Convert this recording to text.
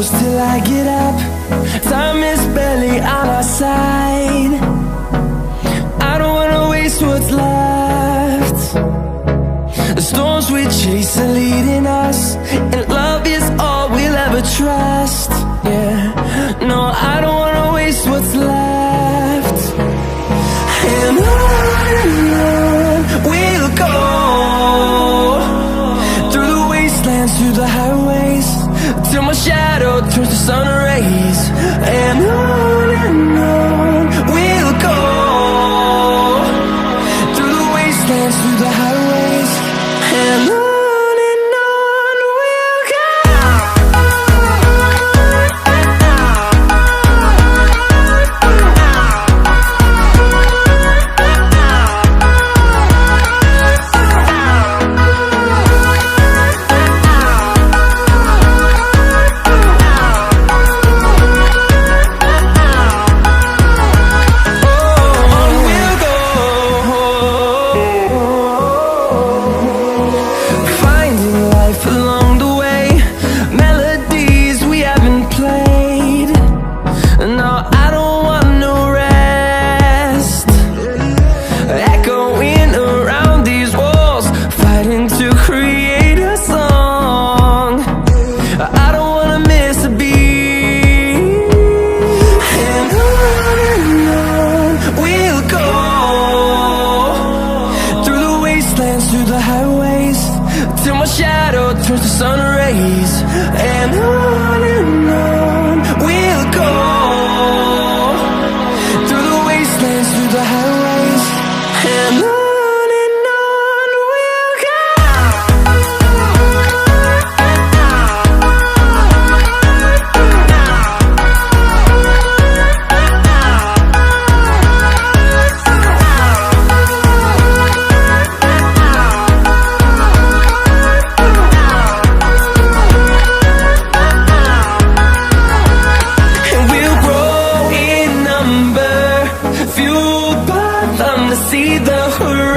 close till I get up. Time is barely on our side. I don't wanna waste what's left. The storms we chase are leading us, and love is all we'll ever trust. Yeah, no, I don't wanna waste what's left. And on we'll go, through the wastelands, through the highways, till my shadow turns to sun rays. And on we'll go, through the wastelands, through the highways, and on we'll go. Through the highways, till my shadow turns to sun rays. And on we'll go, through the wastelands, through the highways, and on we'll go. See the horizon.